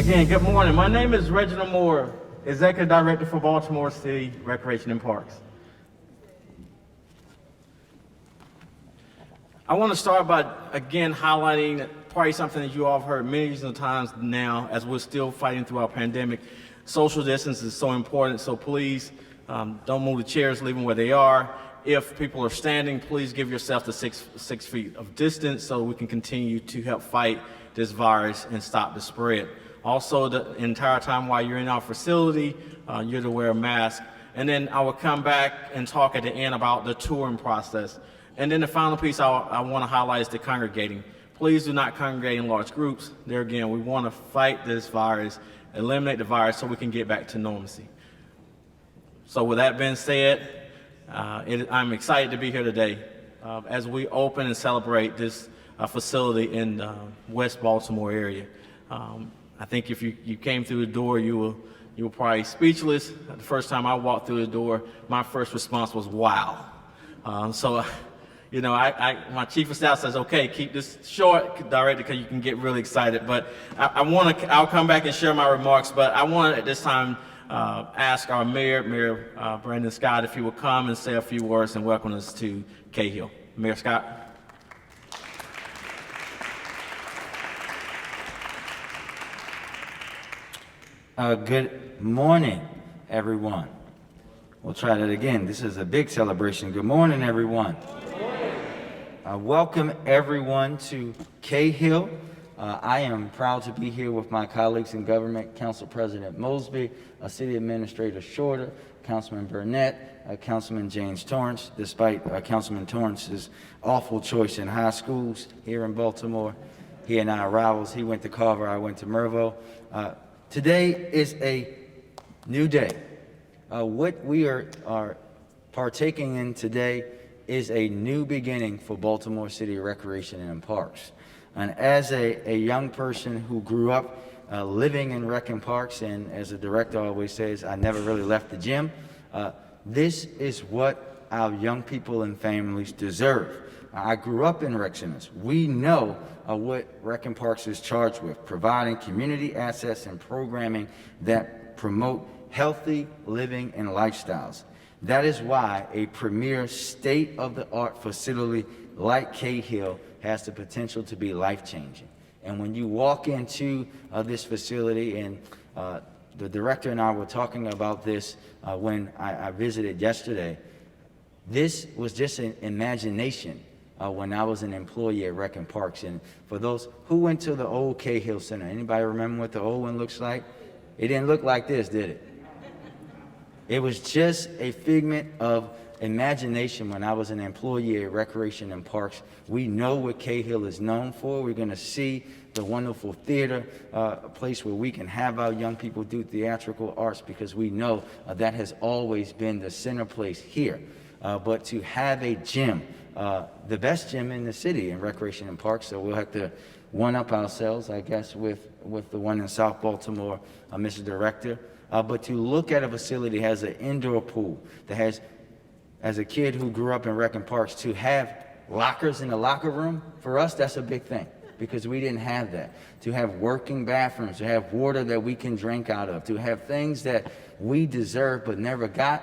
Again, good morning. My name is Reginald Moore, Executive Director for Baltimore City Recreation and Parks. I want to start by, again, highlighting probably something that you all have heard millions of times now as we're still fighting through our pandemic. Social distance is so important, so please don't move the chairs, leave them where they are. If people are standing, please give yourself the six feet of distance so we can continue to help fight this virus and stop the spread. Also, the entire time while you're in our facility, you're to wear a mask. And then I will come back and talk at the end about the touring process. And then the final piece I want to highlight is the congregating. Please do not congregate in large groups. There again, we want to fight this virus, eliminate the virus so we can get back to normalcy. So with that being said, I'm excited to be here today as we open and celebrate this facility in the West Baltimore area. I think if you came through the door, you were probably speechless. The first time I walked through the door, my first response was, wow. My chief of staff says, okay, keep this short, Director, because you can get really excited. But I'll come back and share my remarks, but I want to at this time ask our Mayor Brandon Scott, if he will come and say a few words and welcome us to Cahill. Mayor Scott. Good morning, everyone. We'll try that again. This is a big celebration. Good morning, everyone. Welcome everyone to Cahill. I am proud to be here with my colleagues in government, Council President Mosby, City Administrator Shorter, Councilman Burnett, Councilman James Torrance, despite Councilman Torrance's awful choice in high schools here in Baltimore. He and I are rivals. He went to Carver, I went to Mervo. Today is a new day. What we are partaking in today is a new beginning for Baltimore City Recreation and Parks. And as a young person who grew up living in rec and parks, and as a director always says, I never really left the gym, this is what our young people and families deserve. I grew up in rec centers. We know what Rec and Parks is charged with, providing community assets and programming that promote healthy living and lifestyles. That is why a premier state-of-the-art facility like Cahill has the potential to be life-changing. And when you walk into this facility, and the director and I were talking about this when I visited yesterday, this was just an imagination when I was an employee at Rec and Parks. And for those who went to the old Cahill Center, anybody remember what the old one looks like? It didn't look like this, did it? It was just a figment of imagination when I was an employee at Recreation and Parks. We know what Cahill is known for. We're going to see the wonderful theater, a place where we can have our young people do theatrical arts, because we know that has always been the center place here. But to have a gym, the best gym in the city in Recreation and Parks, so we'll have to one-up ourselves, I guess, with the one in South Baltimore, Mr. Director. But to look at a facility that has an indoor pool, that has, as a kid who grew up in Rec and Parks, to have lockers in the locker room, for us, that's a big thing, because we didn't have that. To have working bathrooms, to have water that we can drink out of, to have things that we deserve but never got,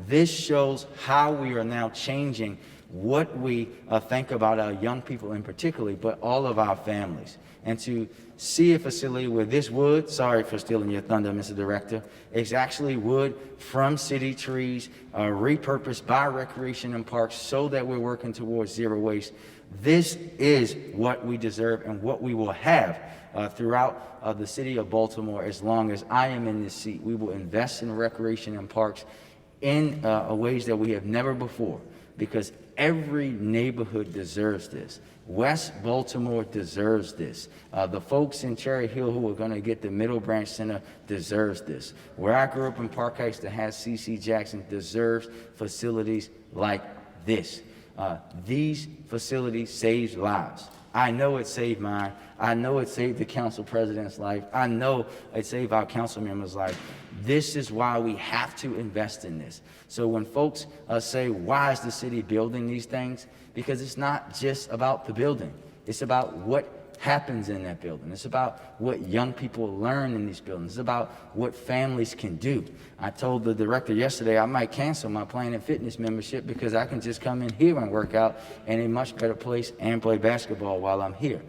this shows how we are now changing what we think about our young people in particular, but all of our families. And to see a facility where this wood, sorry for stealing your thunder, Mr. Director, is actually wood from city trees, repurposed by Recreation and Parks so that we're working towards zero waste. This is what we deserve and what we will have throughout the city of Baltimore as long as I am in this seat. We will invest in Recreation and Parks in ways that we have never before, because every neighborhood deserves this. West Baltimore deserves this. The folks in Cherry Hill who are going to get the Middle Branch Center deserves this. Where I grew up in Park Heights that has C.C. Jackson deserves facilities like this. These facilities save lives. I know it saved mine. I know it saved the council president's life. I know it saved our council members' life. This is why we have to invest in this. So when folks say, why is the city building these things? Because it's not just about the building. It's about what happens in that building. It's about what young people learn in these buildings. It's about what families can do. I told the director yesterday I might cancel my Planet Fitness membership because I can just come in here and work out in a much better place and play basketball while I'm here.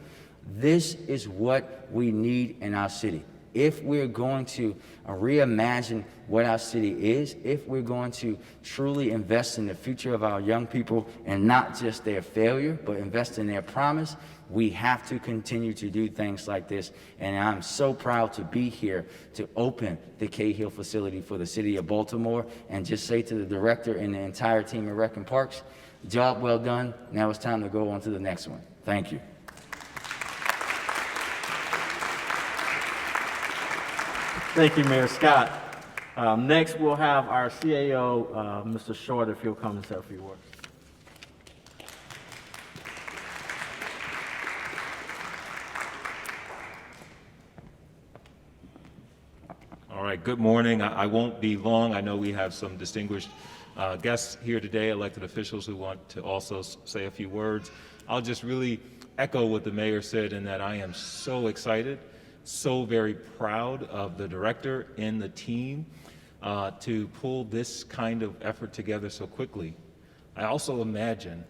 This is what we need in our city. If we're going to reimagine what our city is, if we're going to truly invest in the future of our young people and not just their failure, but invest in their promise, we have to continue to do things like this. And I'm so proud to be here to open the Cahill facility for the city of Baltimore and just say to the director and the entire team at Rec and Parks, job well done. Now it's time to go on to the next one. Thank you. Thank you, Mayor Scott. Next, we'll have our CAO, Mr. Short, if he'll come and say a few words. All right, good morning. I won't be long. I know we have some distinguished guests here today, elected officials who want to also say a few words. I'll just really echo what the mayor said in that I am so excited, so very proud of the director and the team to pull this kind of effort together so quickly. I also imagine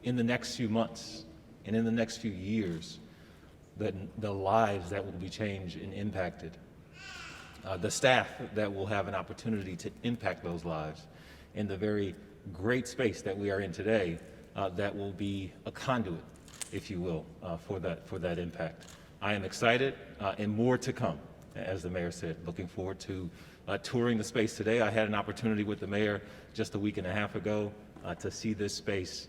in the next few months and in the next few years that the lives that will be changed and impacted, the staff that will have an opportunity to impact those lives, and the very great space that we are in today that will be a conduit, if you will, for that impact. I am excited and more to come, as the mayor said. Looking forward to touring the space today. I had an opportunity with the mayor just a week and a half ago to see this space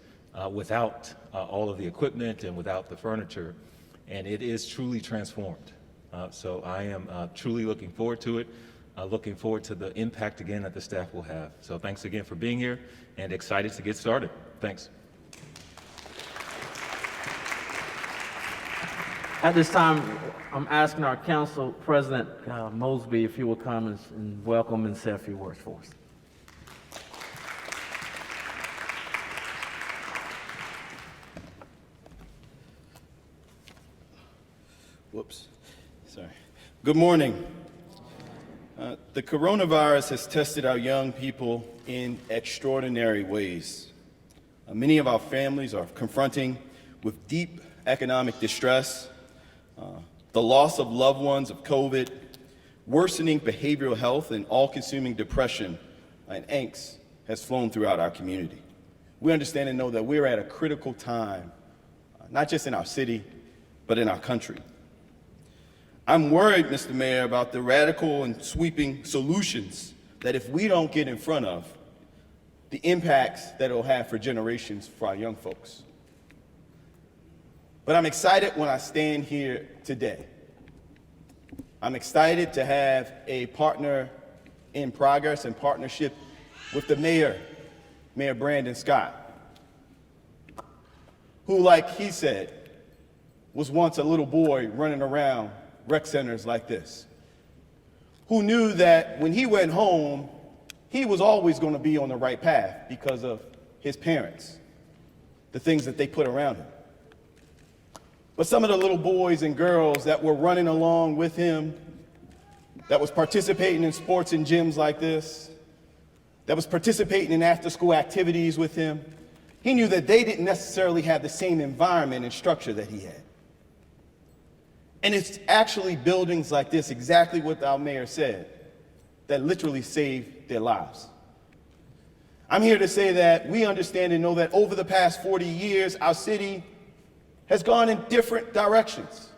without all of the equipment and without the furniture, and it is truly transformed. So I am truly looking forward to it, looking forward to the impact again that the staff will have. So thanks again for being here and excited to get started. Thanks. At this time, I'm asking our council president, Mosby, if he will come and welcome and say a few words for us. Whoops, sorry. Good morning. The coronavirus has tested our young people in extraordinary ways. Many of our families are confronting with deep economic distress, the loss of loved ones of COVID, worsening behavioral health, and all-consuming depression and angst has flown throughout our community. We understand and know that we're at a critical time, not just in our city, but in our country. I'm worried, Mr. Mayor, about the radical and sweeping solutions that if we don't get in front of, the impacts that it'll have for generations for our young folks. But I'm excited when I stand here today. I'm excited to have a partner in progress and partnership with the mayor, Mayor Brandon Scott, who, like he said, was once a little boy running around rec centers like this, who knew that when he went home, he was always going to be on the right path because of his parents, the things that they put around him. But some of the little boys and girls that were running along with him, that was participating in sports and gyms like this, that was participating in after-school activities with him, he knew that they didn't necessarily have the same environment and structure that he had. And it's actually buildings like this, exactly what our mayor said, that literally saved their lives. I'm here to say that we understand and know that over the past 40 years, our city has gone in different directions.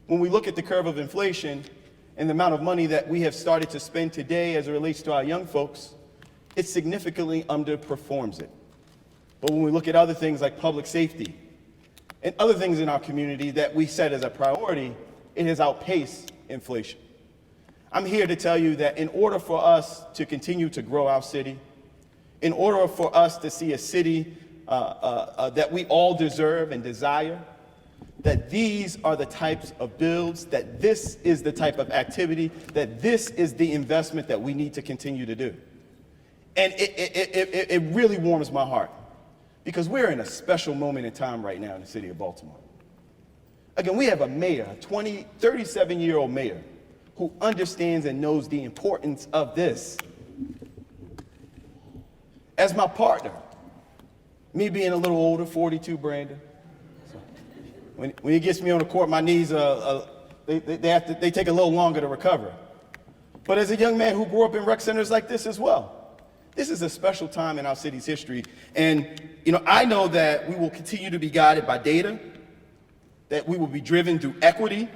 When we look at the curve of inflation and the amount of money that we have started to spend today as it relates to our young folks, it significantly underperforms it. But when we look at other things like public safety and other things in our community that we set as a priority, it has outpaced inflation. I'm here to tell you that in order for us to continue to grow our city, in order for us to see a city that we all deserve and desire, that these are the types of builds, that this is the type of activity, that this is the investment that we need to continue to do. And it really warms my heart, because we're in a special moment in time right now in the city of Baltimore. Again, we have a mayor, a 37-year-old mayor, who understands and knows the importance of this. As my partner, me being a little older, 42, Brandon, when he gets me on the court, my knees, they take a little longer to recover. But as a young man who grew up in rec centers like this as well, this is a special time in our city's history. And I know that we will continue to be guided by data, that we will be driven through equity,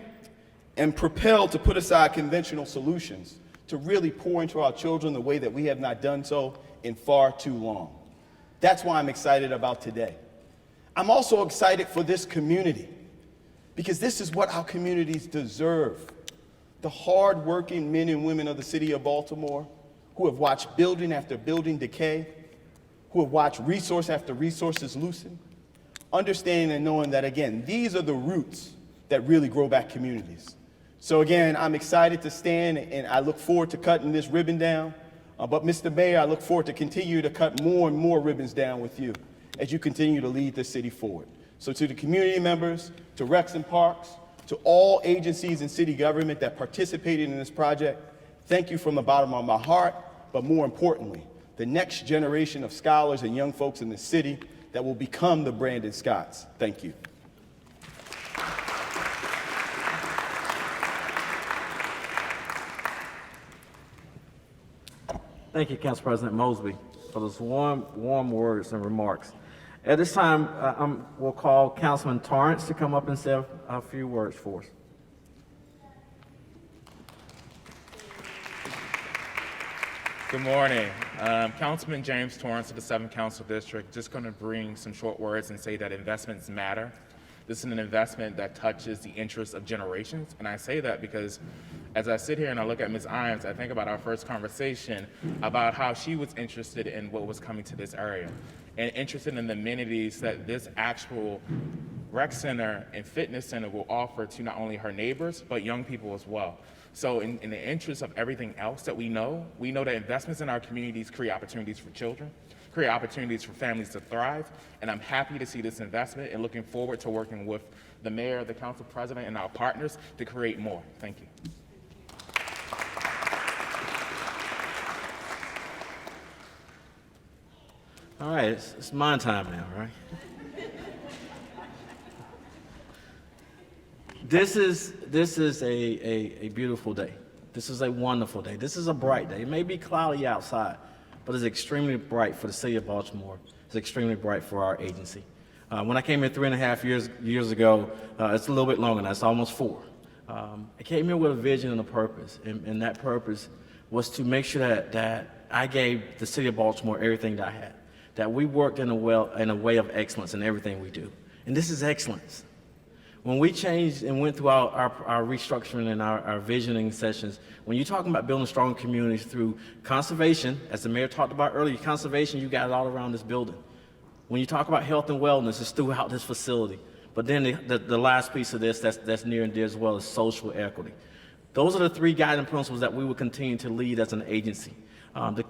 and propelled to put aside conventional solutions to really pour into our children the way that we have not done so in far too long. That's why I'm excited about today. I'm also excited for this community, because this is what our communities deserve. The hard-working men and women of the city of Baltimore who have watched building after building decay, who have watched resource after resources loosen, understanding and knowing that, again, these are the roots that really grow back communities. So again, I'm excited to stand, and I look forward to cutting this ribbon down. But Mr. Mayor, I look forward to continue to cut more and more ribbons down with you as you continue to lead this city forward. So to the community members, to Recs and Parks, to all agencies and city government that participated in this project, thank you from the bottom of my heart, but more importantly, the next generation of scholars and young folks in the city that will become the Brandon Scotts. Thank you. Thank you, Council President Mosby, for those warm words and remarks. At this time, we'll call Councilman Torrance to come up and say a few words for us. Good morning. Councilman James Torrance of the 7th Council District. Just going to bring some short words and say that investments matter. This is an investment that touches the interests of generations, and I say that because as I sit here and I look at Ms. Iams, I think about our first conversation about how she was interested in what was coming to this area and interested in the amenities that this actual rec center and fitness center will offer to not only her neighbors, but young people as well. So in the interest of everything else that we know that investments in our communities create opportunities for children, create opportunities for families to thrive, and I'm happy to see this investment and looking forward to working with the mayor, the council president, and our partners to create more. Thank you. All right, it's my time now, right? This is a beautiful day. This is a wonderful day. This is a bright day. It may be cloudy outside, but it's extremely bright for the city of Baltimore. It's extremely bright for our agency. When I came here 3.5 years ago, it's a little bit longer now, it's almost 4. I came here with a vision and a purpose, and that purpose was to make sure that I gave the city of Baltimore everything that I had, that we worked in a way of excellence in everything we do. And this is excellence. When we changed and went through our restructuring and our visioning sessions, when you're talking about building strong communities through conservation, as the mayor talked about earlier, conservation, you got it all around this building. When you talk about health and wellness, it's throughout this facility. But then the last piece of this that's near and dear as well is social equity. Those are the 3 guiding principles that we will continue to lead as an agency.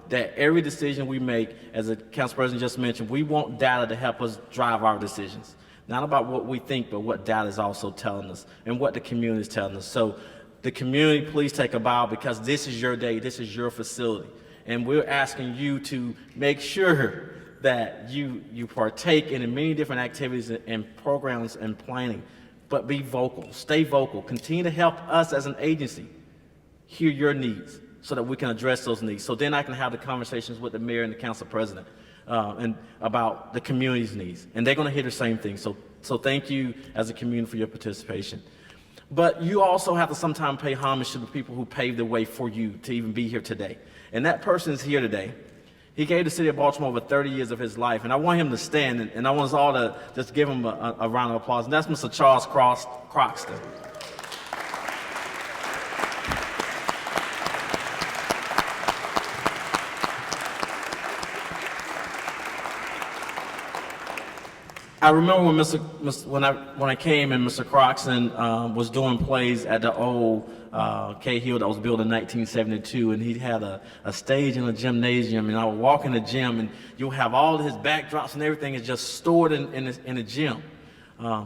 That every decision we make, as the council president just mentioned, we want data to help us drive our decisions. Not about what we think, but what data is also telling us and what the community is telling us. So the community, please take a bow, because this is your day, this is your facility. And we're asking you to make sure that you partake in many different activities and programs and planning, but be vocal, stay vocal, continue to help us as an agency hear your needs so that we can address those needs. So then I can have the conversations with the mayor and the council president and about the community's needs, and they're going to hear the same thing. So thank you as a community for your participation. But you also have to sometimes pay homage to the people who paved the way for you to even be here today. And that person is here today. He gave the city of Baltimore over 30 years of his life, and I want him to stand, and I want us all to just give him a round of applause. And that's Mr. Charles Croxton. I remember when I came and Mr. Croxton was doing plays at the old Cahill that was built in 1972, and he had a stage in a gymnasium, and I would walk in the gym, and you'll have all his backdrops and everything is just stored in the gym.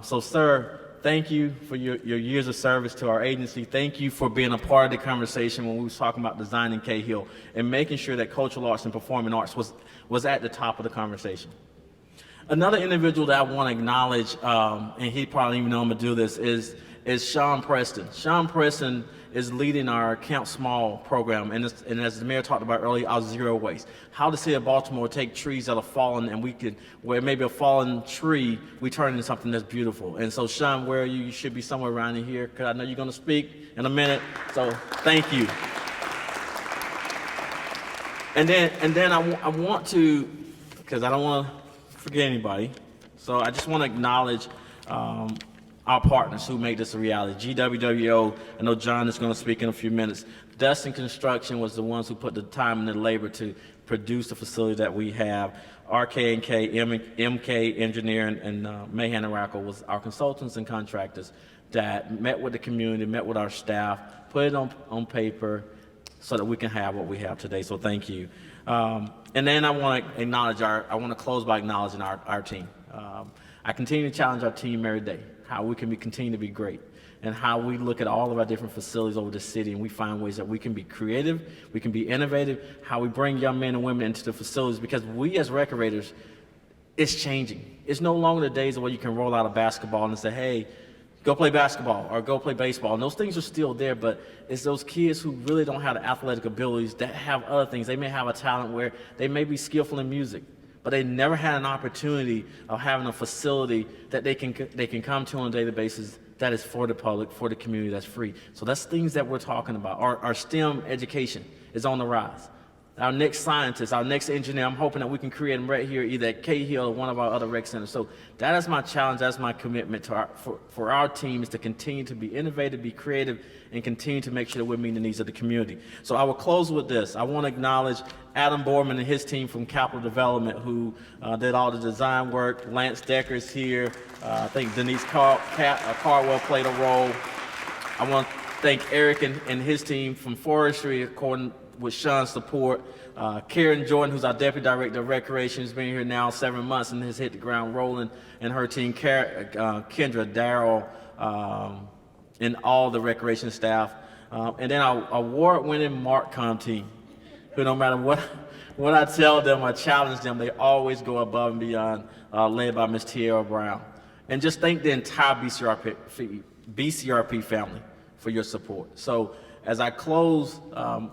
So, sir, thank you for your years of service to our agency. Thank you for being a part of the conversation when we was talking about designing Cahill and making sure that cultural arts and performing arts was at the top of the conversation. Another individual that I want to acknowledge, and he probably even know I'm gonna do this, is Sean Preston. Sean Preston is leading our Camp Small program, and as the mayor talked about earlier, our zero waste. How the city of Baltimore take trees that are fallen, and we could, where maybe a fallen tree, we turn it into something that's beautiful. And so, Sean, where are you? You should be somewhere around in here, because I know you're going to speak in a minute. So, thank you. And then I want to, because I don't want to forget anybody. So I just want to acknowledge our partners who make this a reality. GWWO, I know John is going to speak in a few minutes. Dustin Construction was the ones who put the time and the labor to produce the facility that we have. RK&K, MK Engineering, and Mahan and Rackel was our consultants and contractors that met with the community, met with our staff, put it on paper so that we can have what we have today. So thank you. And then I want to acknowledge I want to close by acknowledging our team. I continue to challenge our team every day, how we can continue to be great, and how we look at all of our different facilities over the city and we find ways that we can be creative, we can be innovative, how we bring young men and women into the facilities, because we as recreators, it's changing. It's no longer the days where you can roll out a basketball and say, hey, go play basketball or go play baseball. And those things are still there, but it's those kids who really don't have the athletic abilities that have other things. They may have a talent where they may be skillful in music, but they never had an opportunity of having a facility that they can come to on a daily basis that is for the public, for the community, that's free. So that's things that we're talking about. Our STEM education is on the rise. Our next scientist, our next engineer, I'm hoping that we can create them right here, either at Cahill or one of our other rec centers. So that is my challenge, that's my commitment to for our team, is to continue to be innovative, be creative, and continue to make sure that we're meeting the needs of the community. So I will close with this. I want to acknowledge Adam Borman and his team from Capital Development who did all the design work. Lance Decker's here. I think Denise Cardwell played a role. I want to thank Eric and his team from Forestry, according with Sean's support. Karen Jordan, who's our Deputy Director of Recreation, has been here now 7 months and has hit the ground rolling, and her team, Kendra, Darrell, and all the recreation staff. And then our award-winning MarkCom team, who no matter what I tell them, I challenge them, they always go above and beyond, led by Ms. Tierra Brown. And just thank the entire BCRP family for your support. So as I close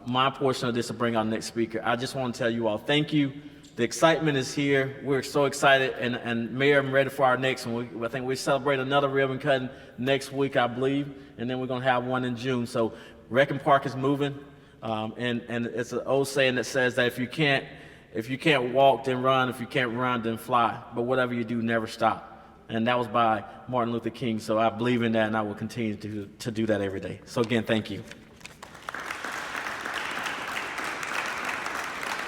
my portion of this to bring our next speaker, I just want to tell you all thank you. The excitement is here. We're so excited, and Mayor, I'm ready for our next one. I think we celebrate another ribbon cutting next week, I believe, and then we're going to have one in June. So Reckin Park is moving, and it's an old saying that says that if you can't walk, then run. If you can't run, then fly. But whatever you do, never stop. And that was by Martin Luther King. So I believe in that, and I will continue to do that every day. So again, thank you.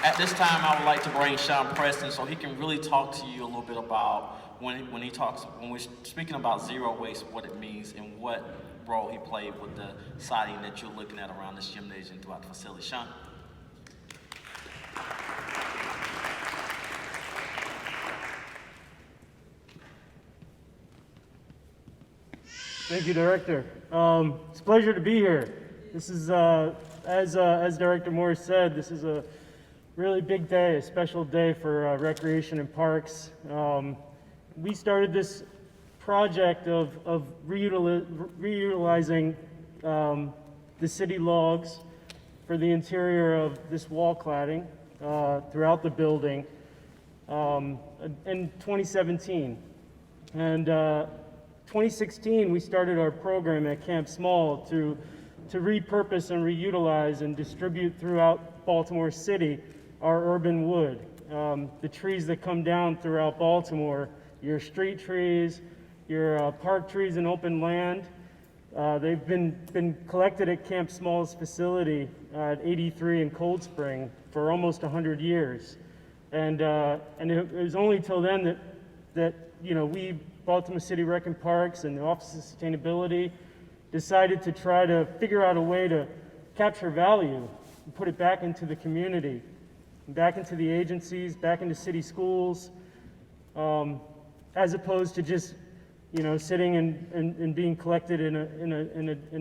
At this time, I would like to bring Sean Preston so he can really talk to you a little bit about when we're speaking about zero waste, what it means and what role he played with the siding that you're looking at around this gymnasium throughout the facility. Sean. Thank you, Director. It's a pleasure to be here. This is, as Director Morris said, this is a really big day, a special day for recreation and parks. We started this project of reutilizing the city logs for the interior of this wall cladding throughout the building in 2017. And 2016, we started our program at Camp Small to repurpose and reutilize and distribute throughout Baltimore City our urban wood. The trees that come down throughout Baltimore, your street trees, your park trees and open land, they've been collected at Camp Small's facility at 83 in Cold Spring for almost 100 years. And it was only till then that we, Baltimore City Rec and Parks and the Office of Sustainability, decided to try to figure out a way to capture value and put it back into the community, back into the agencies, back into city schools, as opposed to just sitting and being collected in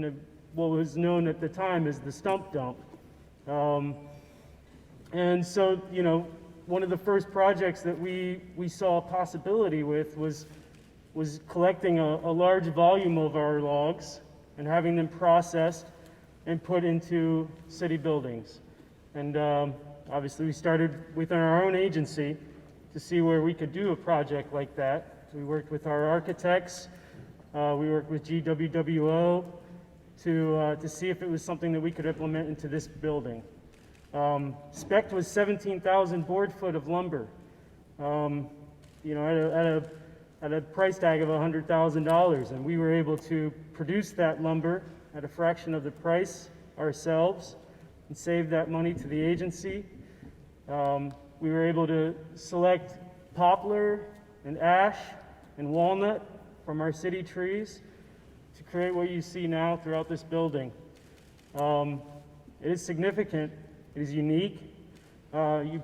a what was known at the time as the stump dump. And so, one of the first projects that we saw a possibility with was collecting a large volume of our logs and having them processed and put into city buildings. And obviously we started within our own agency to see where we could do a project like that. We worked with our architects, we worked with GWWO to see if it was something that we could implement into this building. Spec was 17,000 board foot of lumber, at a price tag of $100,000, and we were able to produce that lumber at a fraction of the price ourselves and save that money to the agency. We were able to select poplar and ash and walnut from our city trees to create what you see now throughout this building. It is significant, it is unique. You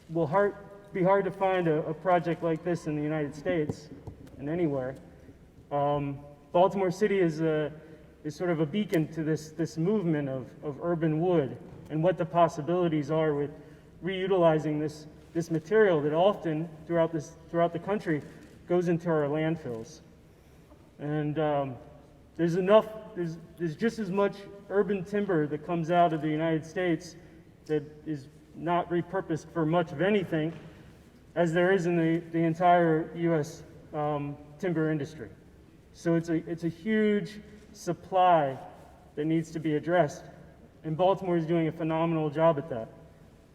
will be hard to find a project like this in the United States and anywhere. Baltimore City is sort of a beacon to this movement of urban wood and what the possibilities are with reutilizing this material that often throughout the country goes into our landfills. And there's just as much urban timber that comes out of the United States that is not repurposed for much of anything as there is in the entire U.S. Timber industry. So it's a huge supply that needs to be addressed, and Baltimore is doing a phenomenal job at that.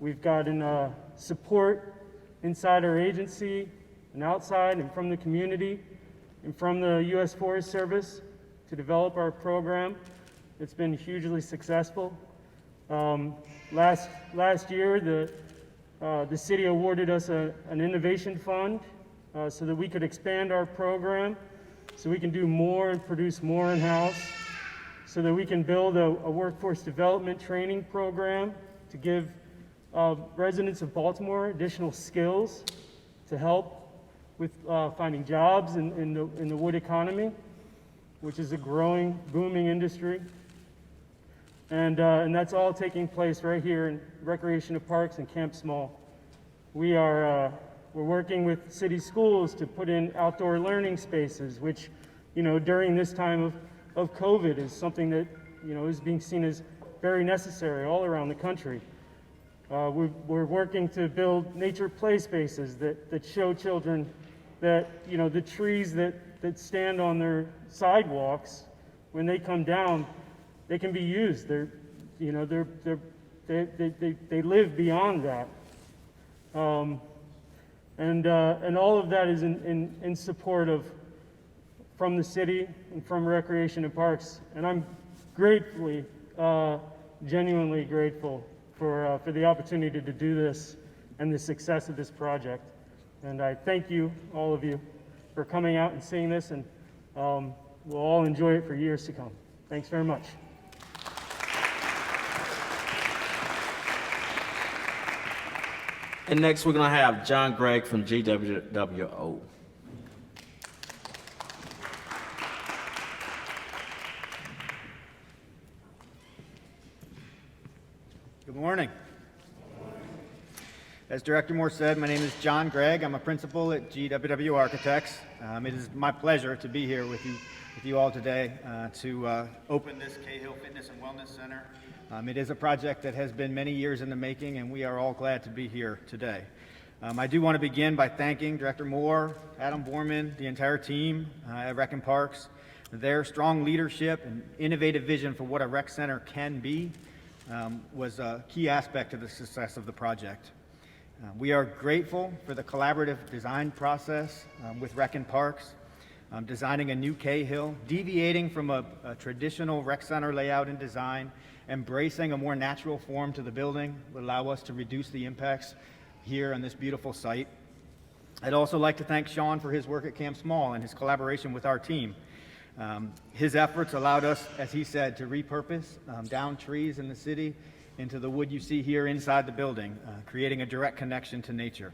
We've gotten support inside our agency and outside and from the community and from the U.S. Forest Service to develop our program. It's been hugely successful. Last year, the city awarded us an innovation fund so that we could expand our program, so we can do more and produce more in-house, so that we can build a workforce development training program to give residents of Baltimore additional skills to help with finding jobs in the wood economy, which is a growing, booming industry. And that's all taking place right here in Recreation and Parks and Camp Small. We're working with city schools to put in outdoor learning spaces, which, during this time of COVID is something that, is being seen as very necessary all around the country. We're working to build nature play spaces that show children that, the trees that stand on their sidewalks, when they come down, they can be used. They live beyond that. And all of that is in support from the city and from Recreation and Parks. And I'm gratefully, genuinely grateful for the opportunity to do this and the success of this project. And I thank you, all of you, for coming out and seeing this, and we'll all enjoy it for years to come. Thanks very much. And next, we're going to have John Gregg from GWWO. Good morning. As Director Moore said, my name is John Gregg. I'm a principal at GWW Architects. It is my pleasure to be here with you all today to open this Cahill Fitness and Wellness Center. It is a project that has been many years in the making, and we are all glad to be here today. I do want to begin by thanking Director Moore, Adam Borman, the entire team at Rec and Parks. Their strong leadership and innovative vision for what a rec center can be was a key aspect to the success of the project. We are grateful for the collaborative design process with Rec and Parks, designing a new Cahill, deviating from a traditional rec center layout and design, embracing a more natural form to the building will allow us to reduce the impacts here on this beautiful site. I'd also like to thank Sean for his work at Camp Small and his collaboration with our team. His efforts allowed us, as he said, to repurpose downed trees in the city into the wood you see here inside the building, creating a direct connection to nature.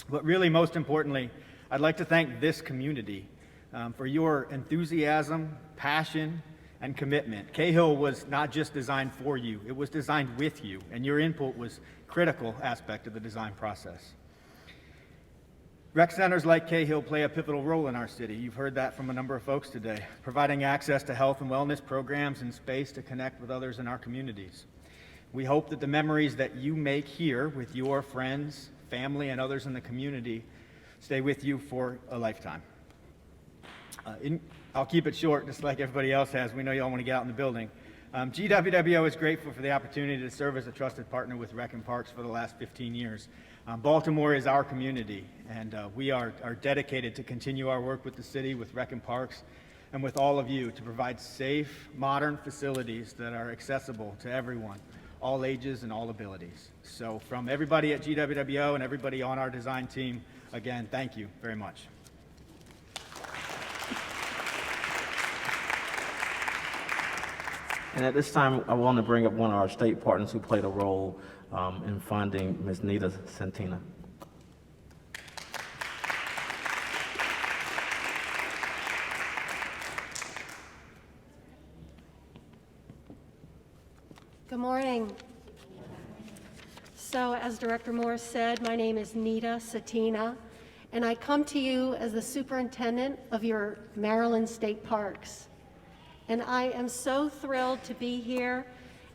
But really, most importantly, I'd like to thank this community for your enthusiasm, passion, and commitment. Cahill was not just designed for you, it was designed with you, and your input was a critical aspect of the design process. Rec centers like Cahill play a pivotal role in our city. You've heard that from a number of folks today, providing access to health and wellness programs and space to connect with others in our communities. We hope that the memories that you make here with your friends, family, and others in the community stay with you for a lifetime. I'll keep it short, just like everybody else has. We know you all want to get out in the building. GWWO is grateful for the opportunity to serve as a trusted partner with Rec and Parks for the last 15 years. Baltimore is our community, and we are dedicated to continue our work with the city, with Rec and Parks, and with all of you to provide safe, modern facilities that are accessible to everyone, all ages and all abilities. So from everybody at GWWO and everybody on our design team, again, thank you very much. And at this time, I want to bring up one of our state partners who played a role in funding Ms. Nita Santina. Good morning. So, as Director Morris said, my name is Nita Santina, and I come to you as the superintendent of your Maryland State Parks. And I am so thrilled to be here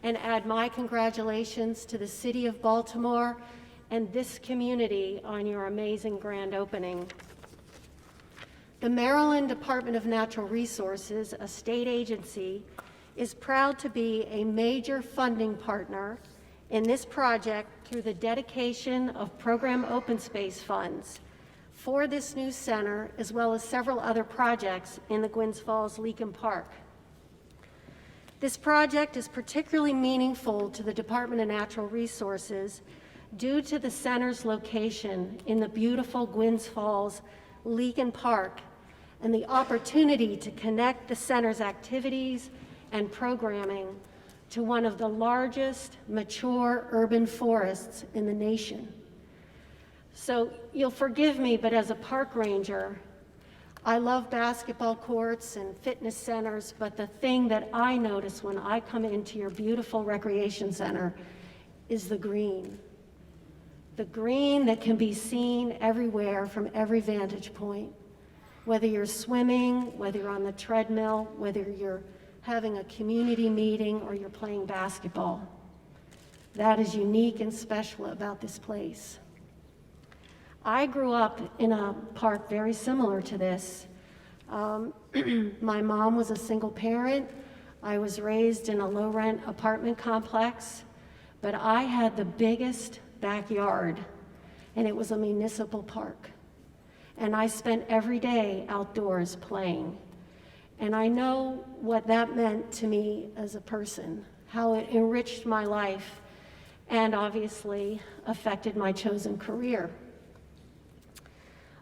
and add my congratulations to the City of Baltimore and this community on your amazing grand opening. The Maryland Department of Natural Resources, a state agency, is proud to be a major funding partner in this project through the dedication of program open space funds for this new center, as well as several other projects in the Gwynns Falls Leakin Park. This project is particularly meaningful to the Department of Natural Resources due to the center's location in the beautiful Gwynns Falls Leakin Park and the opportunity to connect the center's activities and programming to one of the largest mature urban forests in the nation. So you'll forgive me, but as a park ranger, I love basketball courts and fitness centers, but the thing that I notice when I come into your beautiful recreation center is the green. The green that can be seen everywhere from every vantage point. Whether you're swimming, whether you're on the treadmill, whether you're having a community meeting or you're playing basketball. That is unique and special about this place. I grew up in a park very similar to this. My mom was a single parent. I was raised in a low-rent apartment complex, but I had the biggest backyard, and it was a municipal park. And I spent every day outdoors playing. And I know what that meant to me as a person, how it enriched my life, and obviously affected my chosen career.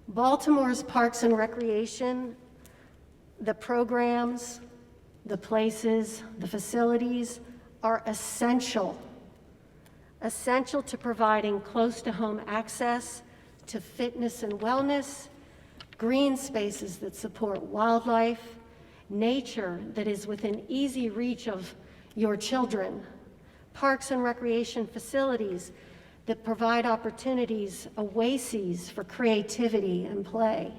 Baltimore's Parks and Recreation, the programs, the places, the facilities are essential to providing close-to-home access to fitness and wellness, green spaces that support wildlife, nature that is within easy reach of your children, parks and recreation facilities that provide opportunities, oases for creativity and play,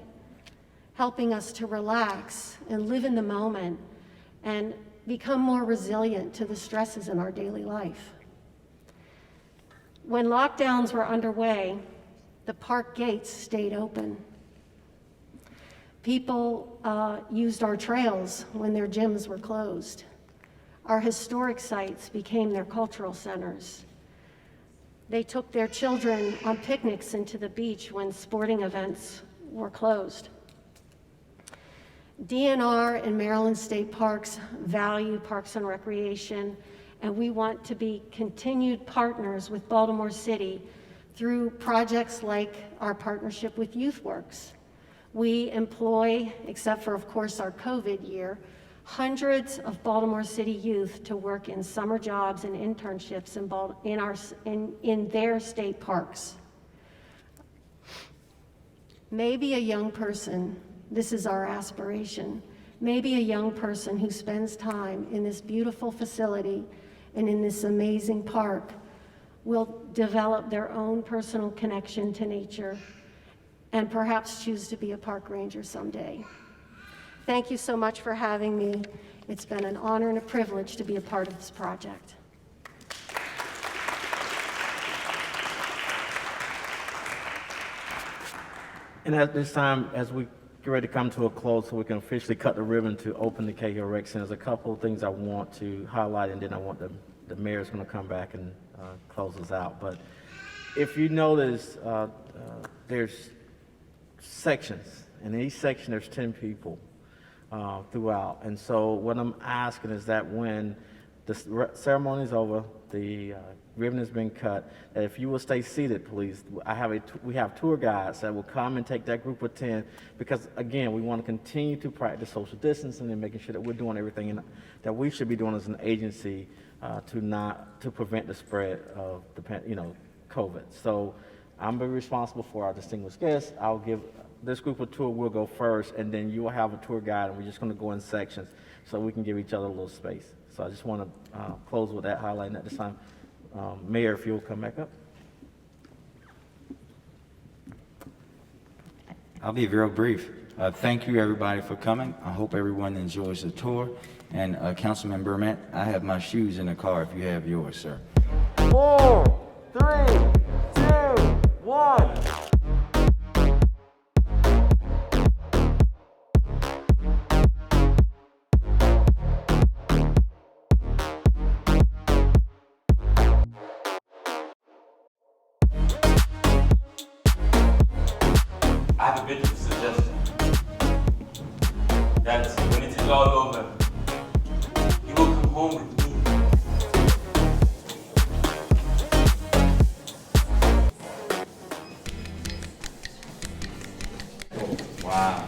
helping us to relax and live in the moment and become more resilient to the stresses in our daily life. When lockdowns were underway, the park gates stayed open. People used our trails when their gyms were closed. Our historic sites became their cultural centers. They took their children on picnics into the beach when sporting events were closed. DNR and Maryland State Parks value parks and recreation, and we want to be continued partners with Baltimore City through projects like our partnership with YouthWorks. We employ, except for of course our COVID year, hundreds of Baltimore City youth to work in summer jobs and internships in their state parks. Maybe a young person This is our aspiration. Maybe a young person who spends time in this beautiful facility and in this amazing park will develop their own personal connection to nature and perhaps choose to be a park ranger someday. Thank you so much for having me. It's been an honor and a privilege to be a part of this project. And at this time, as we get ready to come to a close so we can officially cut the ribbon to open the Cahill Rec Center, there's a couple of things I want to highlight, and then I want the mayor's going to come back and close us out. But if you notice, there's sections, and in each section there's 10 people throughout. And so what I'm asking is that when the ceremony is over, the ribbon has been cut, that if you will stay seated, please. We have tour guides that will come and take that group of 10, because again, we want to continue to practice social distancing and making sure that we're doing everything that we should be doing as an agency to prevent the spread of COVID. So I'm very responsible for our distinguished guests. I'll give this group of tour will go first, and then you will have a tour guide, and we're just going to go in sections so we can give each other a little space. So I just want to close with that highlighting at this time. Mayor, if you'll come back up. I'll be real brief. Thank you, everybody, for coming. I hope everyone enjoys the tour. And Councilman Burnett, I have my shoes in the car if you have yours, sir. 4, 3, 2, 1. I have a bit of a suggestion. That when it is all over, you will come home with me. Wow.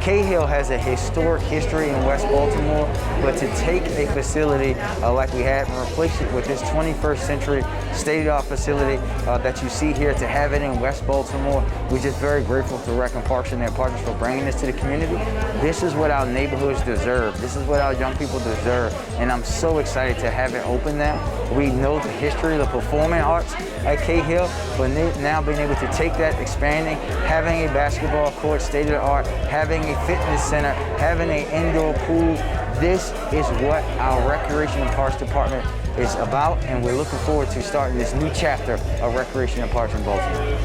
Cahill has a historic history in West Baltimore, but to take a facility like we have and replace it with this 21st century state-of-the-art facility that you see here, to have it in West Baltimore, we're just very grateful to Rec and Parks and their partners for bringing this to the community. This is what our neighborhoods deserve. This is what our young people deserve, and I'm so excited to have it open now. We know the history of the performing arts at Cahill, but now being able to take that, expanding, having a basketball court, state-of-the-art, having a fitness center, having an indoor pool. This is what our Recreation and Parks Department is about, and we're looking forward to starting this new chapter of Recreation and Parks in Baltimore.